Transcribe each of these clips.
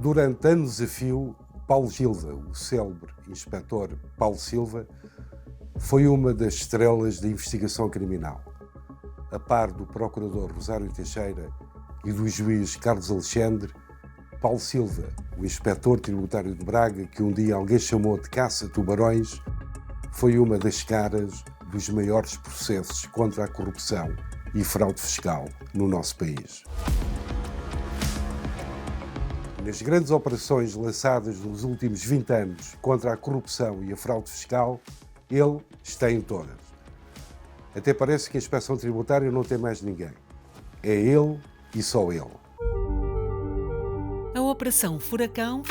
Durante anos a fio, Paulo Silva, o célebre inspetor Paulo Silva, foi uma das estrelas da investigação criminal. A par do procurador Rosário Teixeira e do juiz Carlos Alexandre, Paulo Silva, o inspetor tributário de Braga, que um dia alguém chamou de caça-tubarões, foi uma das caras dos maiores processos contra a corrupção e fraude fiscal no nosso país. Nas grandes operações lançadas nos últimos 20 anos contra a corrupção e a fraude fiscal, ele está em todas. Até parece que a inspeção tributária não tem mais ninguém. É ele e só ele. A Operação Furacão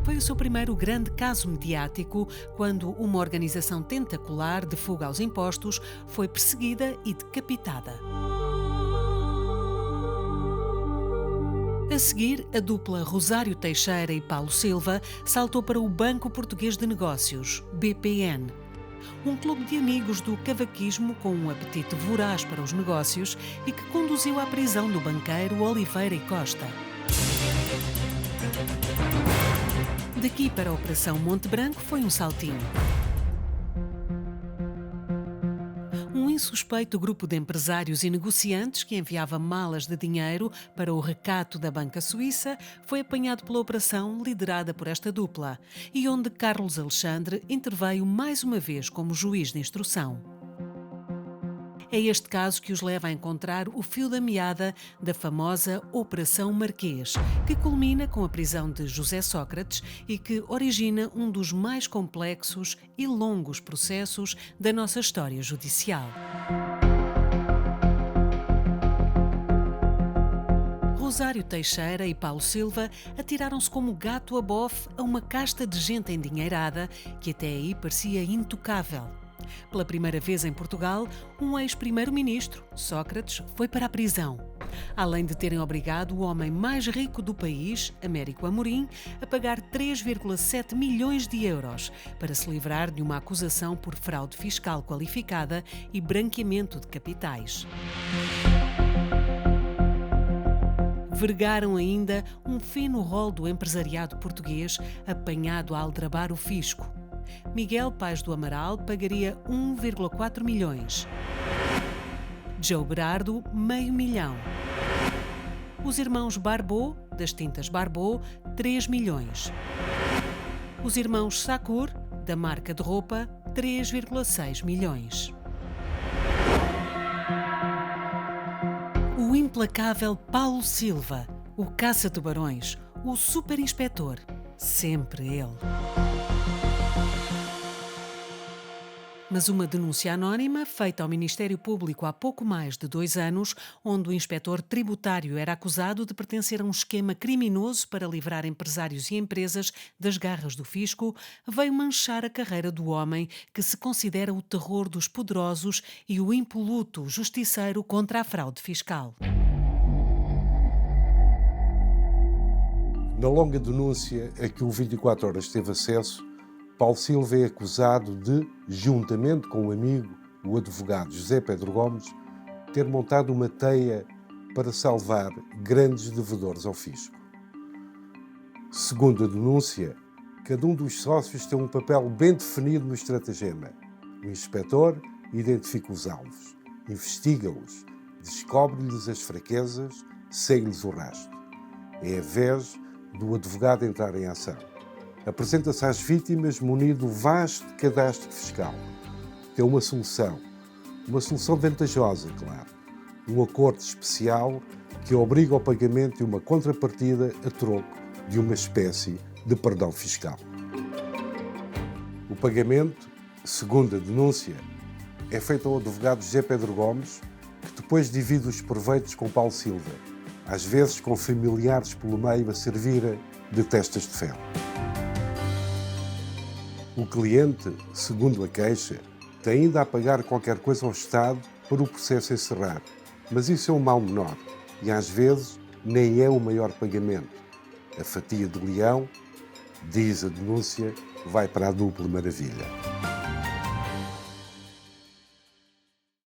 foi o seu primeiro grande caso mediático, quando uma organização tentacular de fuga aos impostos foi perseguida e decapitada. A seguir, a dupla Rosário Teixeira e Paulo Silva saltou para o Banco Português de Negócios, BPN, um clube de amigos do cavaquismo com um apetite voraz para os negócios e que conduziu à prisão do banqueiro Oliveira e Costa. Daqui para a Operação Monte Branco foi um saltinho. Um insuspeito grupo de empresários e negociantes que enviava malas de dinheiro para o recato da banca suíça foi apanhado pela operação liderada por esta dupla e onde Carlos Alexandre interveio mais uma vez como juiz de instrução. É este caso que os leva a encontrar o fio da meada da famosa Operação Marquês, que culmina com a prisão de José Sócrates e que origina um dos mais complexos e longos processos da nossa história judicial. Rosário Teixeira e Paulo Silva atiraram-se como gato a bofe a uma casta de gente endinheirada que até aí parecia intocável. Pela primeira vez em Portugal, um ex-primeiro-ministro, Sócrates, foi para a prisão. Além de terem obrigado o homem mais rico do país, Américo Amorim, a pagar 3,7 milhões de euros para se livrar de uma acusação por fraude fiscal qualificada e branqueamento de capitais. Vergaram ainda um fino rol do empresariado português apanhado a aldrabar o fisco. Miguel Paes do Amaral pagaria 1,4 milhões. Joe Berardo, meio milhão. Os irmãos Barbot, das tintas Barbot, 3 milhões. Os irmãos Sakur, da marca de roupa, 3,6 milhões. O implacável Paulo Silva, o caça-tubarões, o super-inspetor, sempre ele. Mas uma denúncia anónima, feita ao Ministério Público há pouco mais de 2 anos, onde o inspetor tributário era acusado de pertencer a um esquema criminoso para livrar empresários e empresas das garras do fisco, veio manchar a carreira do homem que se considera o terror dos poderosos e o impoluto justiceiro contra a fraude fiscal. Na longa denúncia a que o 24 Horas teve acesso, Paulo Silva é acusado de, juntamente com um amigo, o advogado José Pedro Gomes, ter montado uma teia para salvar grandes devedores ao fisco. Segundo a denúncia, cada um dos sócios tem um papel bem definido no estratagema. O inspetor identifica os alvos, investiga-os, descobre-lhes as fraquezas, segue-lhes o rastro. É a vez do advogado entrar em ação. Apresenta-se às vítimas munido do vasto cadastro fiscal. Tem uma solução vantajosa, claro. Um acordo especial que obriga ao pagamento de uma contrapartida a troco de uma espécie de perdão fiscal. O pagamento, segundo a denúncia, é feito ao advogado José Pedro Gomes, que depois divide os proveitos com Paulo Silva, às vezes com familiares pelo meio a servir de testas de ferro. O cliente, segundo a queixa, tem ainda a pagar qualquer coisa ao Estado para o processo encerrar, mas isso é um mal menor e às vezes nem é o maior pagamento. A fatia de leão, diz a denúncia, vai para a dupla maravilha.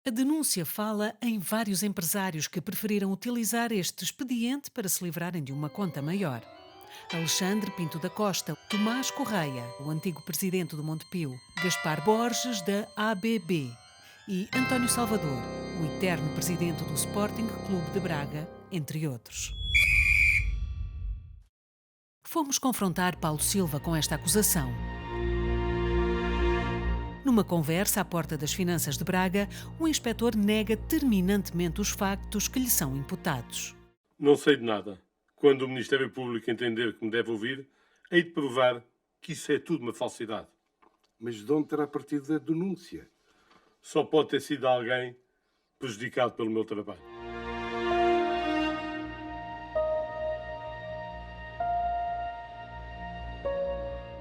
A denúncia fala em vários empresários que preferiram utilizar este expediente para se livrarem de uma conta maior. Alexandre Pinto da Costa, Tomás Correia, o antigo presidente do Montepio, Gaspar Borges, da ABB, e António Salvador, o eterno presidente do Sporting Clube de Braga, entre outros. Fomos confrontar Paulo Silva com esta acusação. Numa conversa à porta das Finanças de Braga, o inspetor nega terminantemente os factos que lhe são imputados. Não sei de nada. Quando o Ministério Público entender que me deve ouvir, hei de provar que isso é tudo uma falsidade. Mas de onde terá partido a denúncia? Só pode ter sido alguém prejudicado pelo meu trabalho.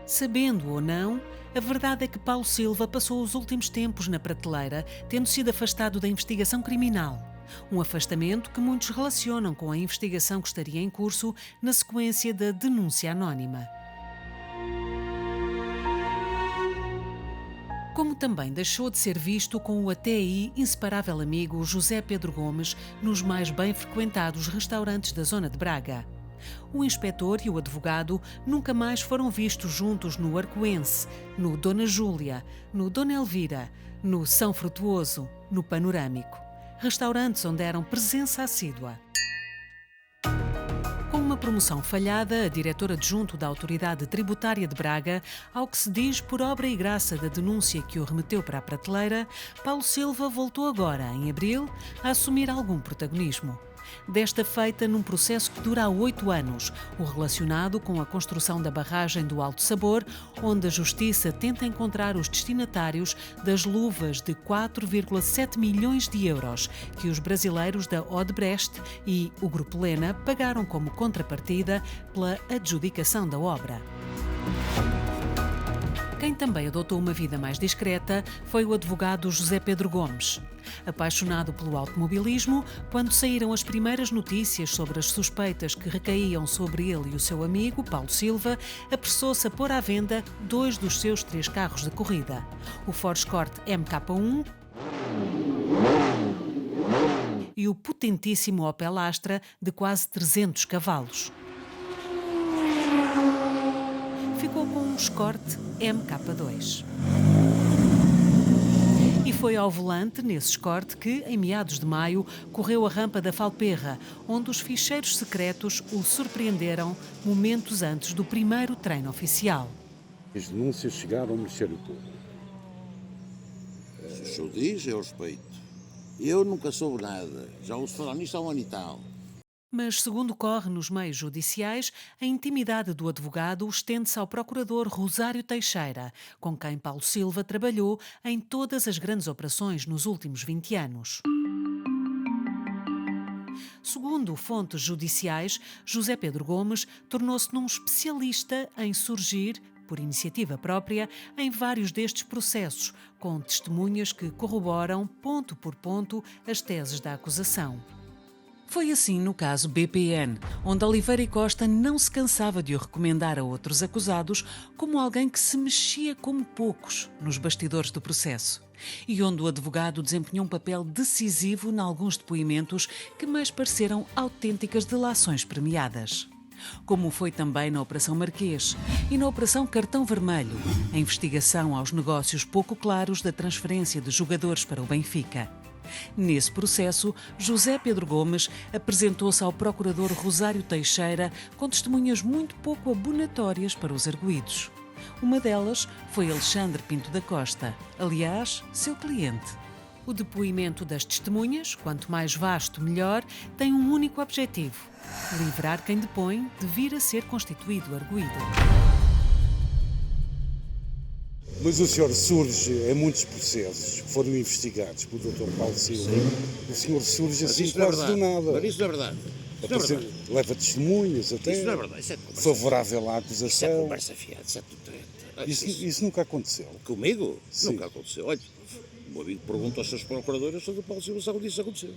Sabendo ou não, a verdade é que Paulo Silva passou os últimos tempos na prateleira, tendo sido afastado da investigação criminal. Um afastamento que muitos relacionam com a investigação que estaria em curso na sequência da denúncia anónima. Como também deixou de ser visto com o até aí inseparável amigo José Pedro Gomes nos mais bem frequentados restaurantes da zona de Braga. O inspetor e o advogado nunca mais foram vistos juntos no Arcoense, no Dona Júlia, no Dona Elvira, no São Frutuoso, no Panorâmico. Restaurantes onde eram presença assídua. Com uma promoção falhada, a diretora adjunto da Autoridade Tributária de Braga, ao que se diz por obra e graça da denúncia que o remeteu para a prateleira, Paulo Silva voltou agora, em abril, a assumir algum protagonismo. Desta feita num processo que dura há 8 anos, o relacionado com a construção da barragem do Alto Sabor, onde a Justiça tenta encontrar os destinatários das luvas de 4,7 milhões de euros que os brasileiros da Odebrecht e o Grupo Lena pagaram como contrapartida pela adjudicação da obra. Quem também adotou uma vida mais discreta foi o advogado José Pedro Gomes. Apaixonado pelo automobilismo, quando saíram as primeiras notícias sobre as suspeitas que recaíam sobre ele e o seu amigo, Paulo Silva, apressou-se a pôr à venda 2 dos seus 3 carros de corrida. O Ford Escort MK1 e o potentíssimo Opel Astra de quase 300 cavalos. Ficou com um Escort MK2. E foi ao volante, nesse Escort, que, em meados de maio, correu a rampa da Falperra, onde os ficheiros secretos o surpreenderam momentos antes do primeiro treino oficial. As denúncias chegaram ao Ministério Público. Se o senhor diz, eu respeito. Eu nunca soube nada. Já ouço falar nisto há um ano e tal. Mas, segundo corre nos meios judiciais, a intimidade do advogado estende-se ao procurador Rosário Teixeira, com quem Paulo Silva trabalhou em todas as grandes operações nos últimos 20 anos. Segundo fontes judiciais, José Pedro Gomes tornou-se num especialista em surgir, por iniciativa própria, em vários destes processos, com testemunhas que corroboram, ponto por ponto, as teses da acusação. Foi assim no caso BPN, onde Oliveira e Costa não se cansava de o recomendar a outros acusados como alguém que se mexia como poucos nos bastidores do processo e onde o advogado desempenhou um papel decisivo em alguns depoimentos que mais pareceram autênticas delações premiadas. Como foi também na Operação Marquês e na Operação Cartão Vermelho, a investigação aos negócios pouco claros da transferência de jogadores para o Benfica. Nesse processo, José Pedro Gomes apresentou-se ao procurador Rosário Teixeira com testemunhas muito pouco abonatórias para os arguidos. Uma delas foi Alexandre Pinto da Costa, aliás, seu cliente. O depoimento das testemunhas, quanto mais vasto, melhor, tem um único objetivo: livrar quem depõe de vir a ser constituído arguido. Mas o senhor surge em muitos processos que foram investigados pelo Dr. Paulo Silva. O senhor surge assim quase do nada. Mas isso não é verdade. Isso não é verdade. Leva testemunhas até. Isso não é verdade. Isso é conversa. Favorável à Isso é acusação. conversa fiada. Isso é tudo treta. Isso nunca aconteceu. Comigo? Sim. Nunca aconteceu. Olha, o meu amigo pergunta aos seus procuradores sobre o Paulo Silva se algo disso aconteceu.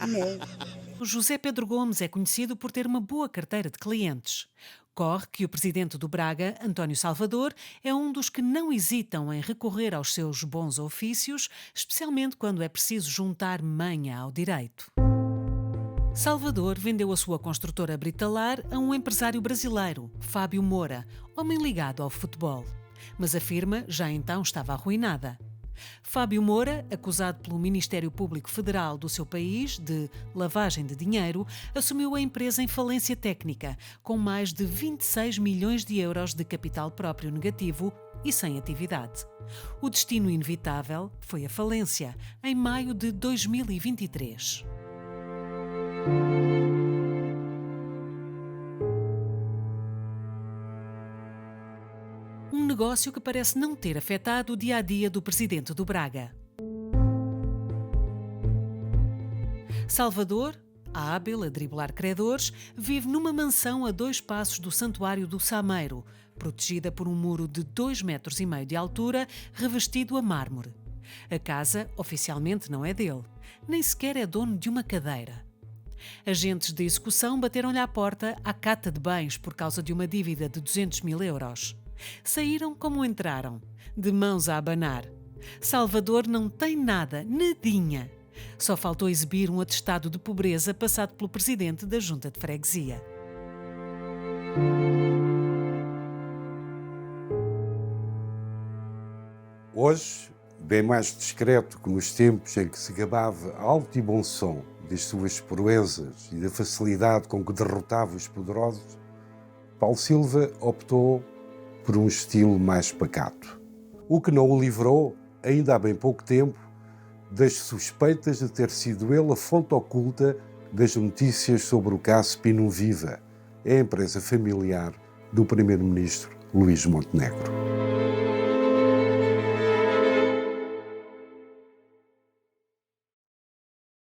Não. O José Pedro Gomes é conhecido por ter uma boa carteira de clientes. Corre que o presidente do Braga, António Salvador, é um dos que não hesitam em recorrer aos seus bons ofícios, especialmente quando é preciso juntar manha ao direito. Salvador vendeu a sua construtora Britalar a um empresário brasileiro, Fábio Moura, homem ligado ao futebol. Mas a firma já então estava arruinada. Fábio Moura, acusado pelo Ministério Público Federal do seu país de lavagem de dinheiro, assumiu a empresa em falência técnica, com mais de 26 milhões de euros de capital próprio negativo e sem atividade. O destino inevitável foi a falência, em maio de 2023. Um negócio que parece não ter afetado o dia-a-dia do presidente do Braga. Salvador, hábil a driblar credores, vive numa mansão a 2 passos do Santuário do Sameiro, protegida por um muro de 2,5 metros de altura, revestido a mármore. A casa, oficialmente, não é dele, nem sequer é dono de uma cadeira. Agentes de execução bateram-lhe à porta à cata de bens por causa de uma dívida de 200 mil euros. Saíram como entraram, de mãos a abanar. Salvador não tem nada, nadinha. Só faltou exibir um atestado de pobreza passado pelo presidente da Junta de Freguesia. Hoje, bem mais discreto que nos tempos em que se gabava alto e bom som das suas proezas e da facilidade com que derrotava os poderosos, Paulo Silva optou por um estilo mais pacato. O que não o livrou, ainda há bem pouco tempo, das suspeitas de ter sido ele a fonte oculta das notícias sobre o caso Pinum Viva, a empresa familiar do primeiro-ministro Luís Montenegro.